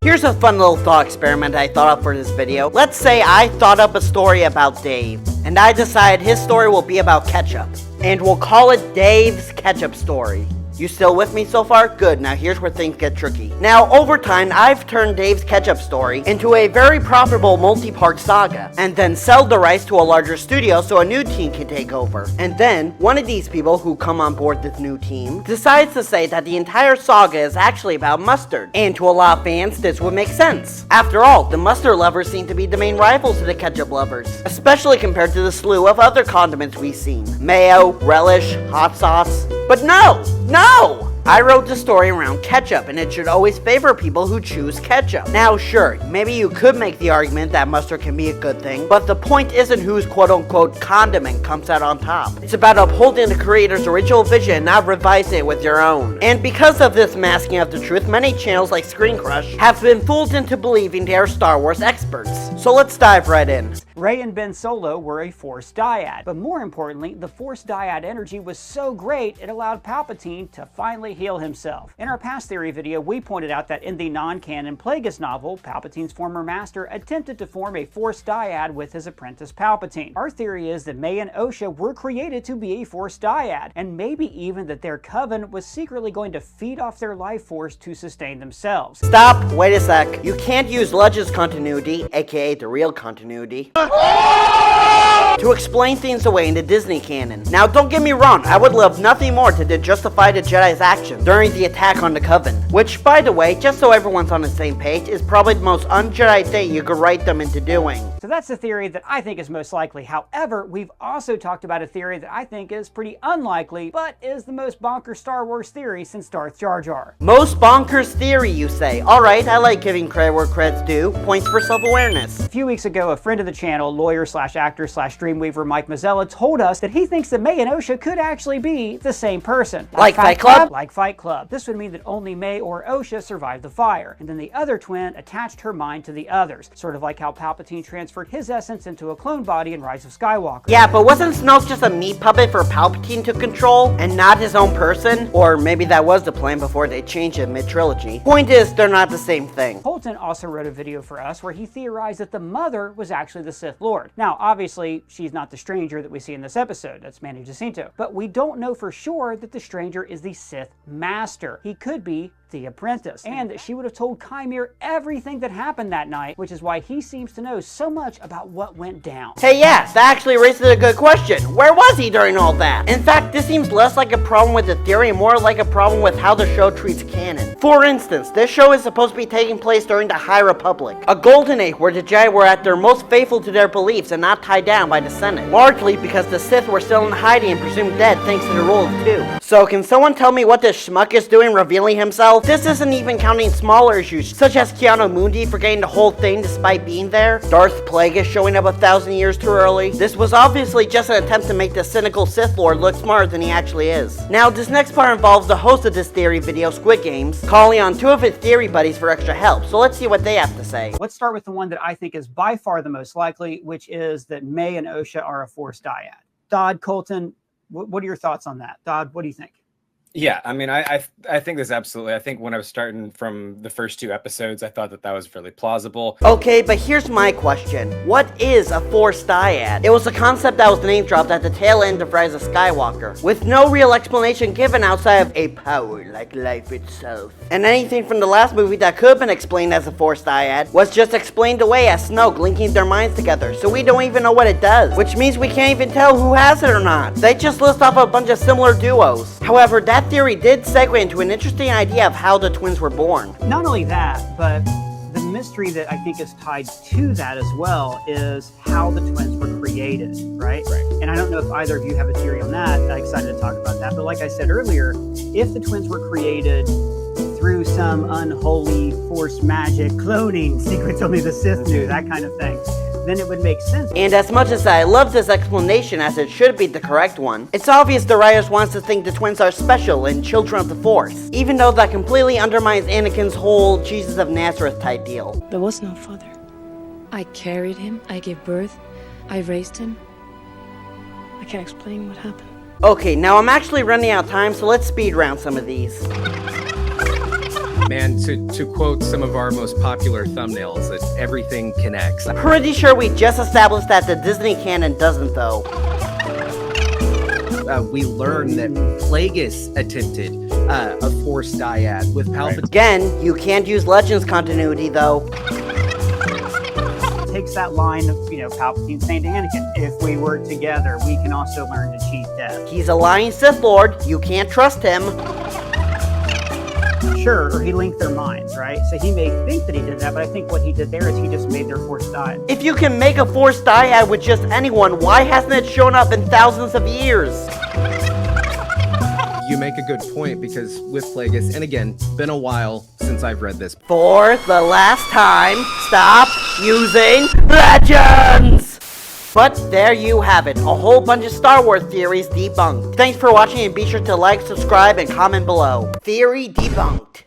Here's a fun little thought experiment I thought up for this video. Let's say I thought up a story about Dave, and I decided his story will be about ketchup. And we'll call it Dave's Ketchup Story. You still with me so far? Good, now here's where things get tricky. Now, over time, I've turned Dave's Ketchup Story into a very profitable multi-part saga, and then sell the rights to a larger studio so a new team can take over. And then, one of these people who come on board this new team decides to say that the entire saga is actually about mustard. And to a lot of fans, this would make sense. After all, the mustard lovers seem to be the main rivals to the ketchup lovers, especially compared to the slew of other condiments we've seen. Mayo, relish, hot sauce. But no! I wrote the story around ketchup, and it should always favor people who choose ketchup. Now sure, maybe you could make the argument that mustard can be a good thing, but the point isn't whose quote-unquote condiment comes out on top. It's about upholding the creator's original vision and not revising it with your own. And because of this masking of the truth, many channels like ScreenCrush have been fooled into believing they are Star Wars experts. So let's dive right in. Rey and Ben Solo were a Force dyad, but more importantly, the Force dyad energy was so great it allowed Palpatine to finally heal himself. In our past theory video, we pointed out that in the non-canon Plagueis novel, Palpatine's former master attempted to form a Force dyad with his apprentice Palpatine. Our theory is that May and Osha were created to be a Force dyad, and maybe even that their coven was secretly going to feed off their life force to sustain themselves. Stop, wait a sec. You can't use Legends continuity, aka the real continuity, to explain things away in the Disney canon. Now don't get me wrong, I would love nothing more to justify the Jedi's action during the attack on the Coven. Which, by the way, just so everyone's on the same page, is probably the most un-Jedi thing you could write them into doing. So that's the theory that I think is most likely. However, we've also talked about a theory that I think is pretty unlikely, but is the most bonkers Star Wars theory since Darth Jar Jar. Most bonkers theory, you say? Alright, I like giving credit where credit's due. Points for self-awareness. A few weeks ago, a friend of the channel, lawyer/actor/Dreamweaver Mike Mazzella, told us that he thinks that May and Osha could actually be the same person. Like Fight Club? Like Fight Club. This would mean that only May or Osha survived the fire, and then the other twin attached her mind to the others, sort of like how Palpatine transferred his essence into a clone body in Rise of Skywalker. Yeah, but wasn't Snoke just a meat puppet for Palpatine to control, and not his own person? Or maybe that was the plan before they changed it mid-trilogy. Point is, they're not the same thing. Colton also wrote a video for us where he theorized that the mother was actually the Sith Lord. Now, obviously, she's not the stranger that we see in this episode. That's Manny Jacinto. But we don't know for sure that the stranger is the Sith Master. He could be the apprentice, and she would have told Kymir everything that happened that night, which is why he seems to know so much about what went down. Hey, yeah, that actually raises a good question. Where was he during all that? In fact, this seems less like a problem with the theory and more like a problem with how the show treats canon. For instance, this show is supposed to be taking place during the High Republic, a golden age where the Jedi were at their most faithful to their beliefs and not tied down by the Senate, largely because the Sith were still in hiding and presumed dead thanks to the rule of two. So can someone tell me what this schmuck is doing revealing himself? This isn't even counting smaller issues, such as Keanu Mundi forgetting the whole thing despite being there, Darth Plagueis showing up 1,000 years too early. This was obviously just an attempt to make the cynical Sith Lord look smarter than he actually is. Now, this next part involves the host of this theory video, Squid Games, calling on two of his theory buddies for extra help, so let's see what they have to say. Let's start with the one that I think is by far the most likely, which is that May and Osha are a Force dyad. Dodd, Colton, what are your thoughts on that? Dodd, what do you think? Yeah, I mean, I think this absolutely. I think when I was starting from the first two episodes, I thought that was fairly plausible. Okay, but here's my question. What is a Force dyad? It was a concept that was name dropped at the tail end of Rise of Skywalker, with no real explanation given outside of a power like life itself. And anything from the last movie that could have been explained as a Force dyad was just explained away as Snoke linking their minds together, so we don't even know what it does, which means we can't even tell who has it or not. They just list off a bunch of similar duos. However, that theory did segue into an interesting idea of how the twins were born. Not only that, but the mystery that I think is tied to that as well is how the twins were created, right? And I don't know if either of you have a theory on that. I'm excited to talk about that. But like I said earlier, if the twins were created through some unholy Force magic, cloning, secrets only the Sith knew, that kind of thing, then it would make sense. And as much as I love this explanation as it should be the correct one, it's obvious the writers wants to think the twins are special and children of the Force, even though that completely undermines Anakin's whole Jesus of Nazareth type deal. There was no father. I carried him, I gave birth, I raised him. I can't explain what happened. Okay, now I'm actually running out of time, so let's speed round some of these. Man, to quote some of our most popular thumbnails, that everything connects. Pretty sure we just established that the Disney canon doesn't, though. We learn that Plagueis attempted a Force dyad with Palpatine. Again, you can't use Legends continuity, though. Takes that line of, Palpatine saying to Anakin, if we work together, we can also learn to cheat death. He's a lying Sith Lord. You can't trust him. Sure, or he linked their minds, right? So he may think that he did that, but I think what he did there is he just made their Force dyad. If you can make a Force dyad with just anyone, why hasn't it shown up in thousands of years? You make a good point, because with Plagueis, and again, been a while since I've read this. For the last time, stop using Legends! But there you have it, a whole bunch of Star Wars theories debunked. Thanks for watching, and be sure to like, subscribe, and comment below. Theory debunked.